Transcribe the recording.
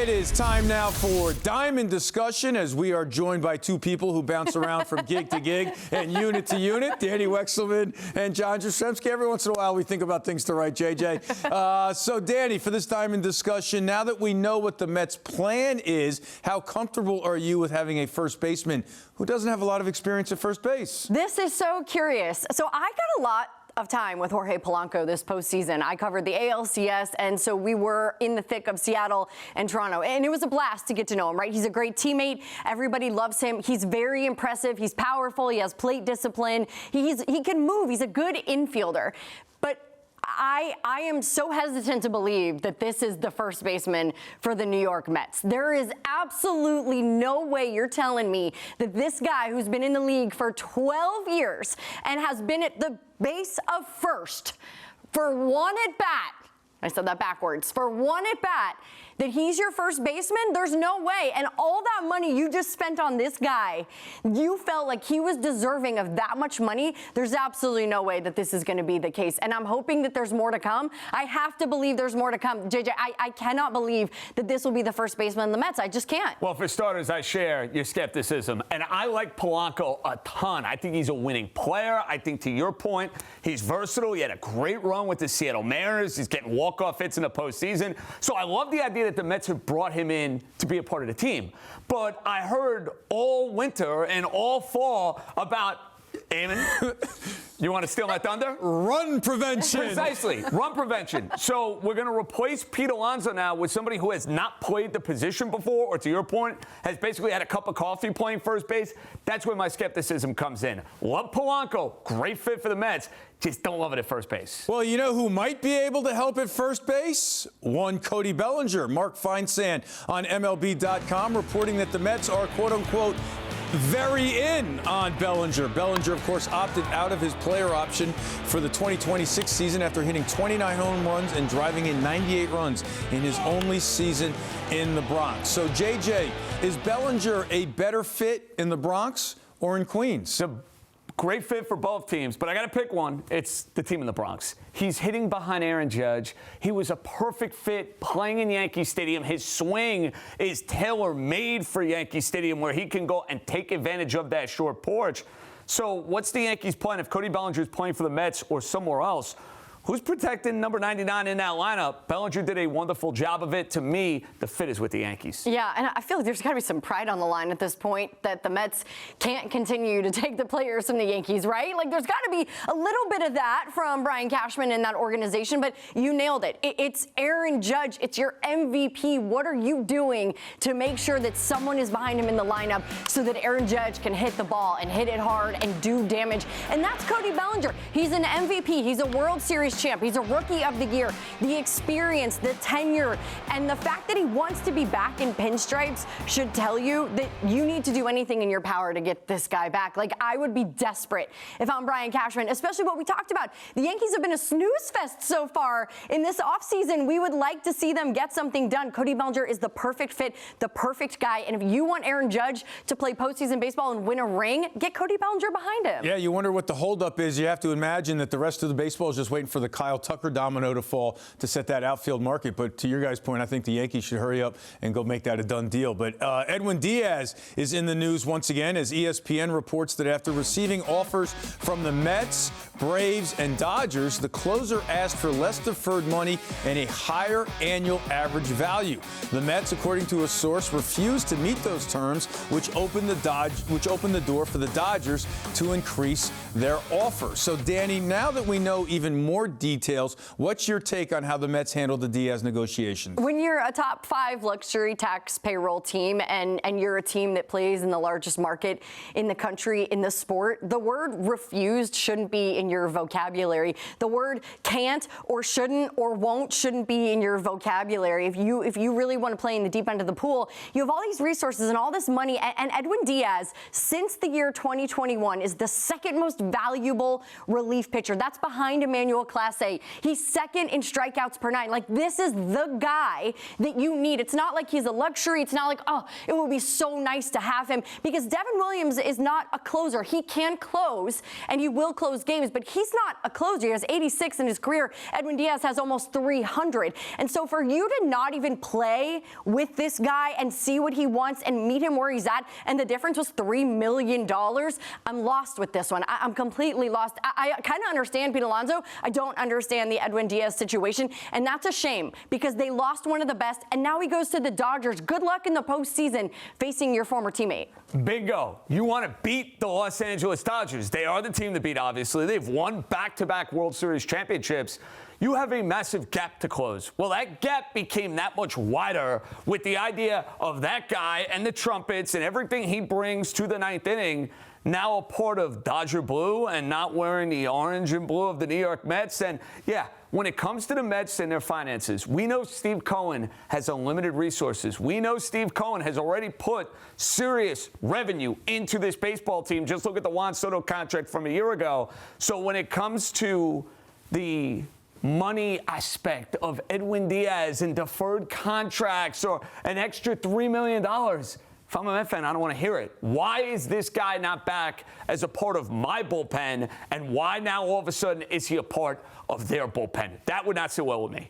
It is time now for Diamond Discussion, as we are joined by two people who bounce around from gig to gig and unit to unit, Dani Wexelman and Jastremski. Every once in a while we think about things to write, JJ. So, Dani, for this Diamond Discussion, now that we know what the Mets' plan is, how comfortable are you with having a first baseman who doesn't have a lot of experience at first base? This is so curious. So I got a lot of time with Jorge Polanco this postseason. I covered the ALCS, and so we were in the thick of Seattle and Toronto, and it was a blast to get to know him, right? He's a great teammate. Everybody loves him. He's very impressive. He's powerful. He has plate discipline. He can move. He's a good infielder. But I am so hesitant to believe that this is the first baseman for the New York Mets. There is absolutely no way you're telling me that this guy who's been in the league for 12 years and has been at the base of first for one at bat, I said that backwards, for one at bat, that he's your first baseman? There's no way. And all that money you just spent on this guy, you felt like he was deserving of that much money. There's absolutely no way that this is going to be the case. And I'm hoping that there's more to come. I have to believe there's more to come. JJ, I cannot believe that this will be the first baseman in the Mets. I just can't. Well, for starters, I share your skepticism. And I like Polanco a ton. I think he's a winning player. I think, to your point, he's versatile. He had a great run with the Seattle Mariners. He's getting walk-off hits in the postseason. So I love the idea that the Mets have brought him in to be a part of the team. But I heard all winter and all fall about Eamon. You want to steal my thunder? Run prevention. Precisely. Run prevention. So we're going to replace Pete Alonso now with somebody who has not played the position before, or to your point, has basically had a cup of coffee playing first base. That's where my skepticism comes in. Love Polanco. Great fit for the Mets. Just don't love it at first base. Well, you know who might be able to help at first base? One Cody Bellinger. Mark Feinsand on MLB.com reporting that the Mets are, quote-unquote, very in on Bellinger. Bellinger, of course, opted out of his player option for the 2026 season after hitting 29 home runs and driving in 98 runs in his only season in the Bronx. So, JJ, is Bellinger a better fit in the Bronx or in Queens? Great fit for both teams, but I got to pick one. It's the team in the Bronx. He's hitting behind Aaron Judge. He was a perfect fit playing in Yankee Stadium. His swing is tailor-made for Yankee Stadium, where he can go and take advantage of that short porch. So what's the Yankees' plan if Cody Bellinger is playing for the Mets or somewhere else? Who's protecting number 99 in that lineup? Bellinger did a wonderful job of it. To me, the fit is with the Yankees. Yeah, and I feel like there's got to be some pride on the line at this point that the Mets can't continue to take the players from the Yankees, right? Like, there's got to be a little bit of that from Brian Cashman and that organization, but you nailed it. It's Aaron Judge. It's your MVP. What are you doing to make sure that someone is behind him in the lineup so that Aaron Judge can hit the ball and hit it hard and do damage? And that's Cody Bellinger. He's an MVP. He's a World Series champ. He's a rookie of the year. The experience, the tenure, and the fact that he wants to be back in pinstripes should tell you that you need to do anything in your power to get this guy back. Like, I would be desperate if I'm Brian Cashman, especially what we talked about. The Yankees have been a snooze fest so far in this offseason. We would like to see them get something done. Cody Bellinger is the perfect fit, the perfect guy. And if you want Aaron Judge to play postseason baseball and win a ring, get Cody Bellinger behind him. Yeah, you wonder what the holdup is. You have to imagine that the rest of the baseball is just waiting for the Kyle Tucker domino to fall to set that outfield market. But to your guys' point, I think the Yankees should hurry up and go make that a done deal. But Edwin Diaz is in the news once again as ESPN reports that after receiving offers from the Mets, Braves, and Dodgers, the closer asked for less deferred money and a higher annual average value. The Mets, according to a source, refused to meet those terms, which opened the door for the Dodgers to increase their offer. So, Dani, now that we know even more details, what's your take on how the Mets handled the Diaz negotiations? When you're a top 5 luxury tax payroll team and you're a team that plays in the largest market in the country in the sport, the word refused shouldn't be in your vocabulary. The word can't or shouldn't or won't shouldn't be in your vocabulary. If you really want to play in the deep end of the pool, you have all these resources and all this money. And Edwin Diaz, since the year 2021, is the second most valuable relief pitcher. That's behind Emmanuel Class A. He's second in strikeouts per 9. Like, this is the guy that you need. It's not like he's a luxury. It's not like, oh, it would be so nice to have him, because Devin Williams is not a closer. He can close, and he will close games, but he's not a closer. He has 86 in his career. Edwin Diaz has almost 300. And so for you to not even play with this guy and see what he wants and meet him where he's at, and the difference was $3 million, I'm lost with this one. I'm completely lost. I kind of understand Pete Alonso. I don't understand the Edwin Diaz situation, and that's a shame because they lost one of the best, and now he goes to the Dodgers. Good luck in the postseason facing your former teammate. Bingo. You want to beat the Los Angeles Dodgers. They are the team to beat, obviously. They've won back-to-back World Series championships. You have a massive gap to close. Well, that gap became that much wider with the idea of that guy and the trumpets and everything he brings to the ninth inning, now a part of Dodger blue and not wearing the orange and blue of the New York Mets. And yeah, when it comes to the Mets and their finances, we know Steve Cohen has unlimited resources. We know Steve Cohen has already put serious revenue into this baseball team. Just look at the Juan Soto contract from a year ago. So when it comes to the money aspect of Edwin Diaz and deferred contracts or an extra $3 million, if I'm a Met fan, I don't want to hear it. Why is this guy not back as a part of my bullpen, and why now all of a sudden is he a part of their bullpen? That would not sit well with me.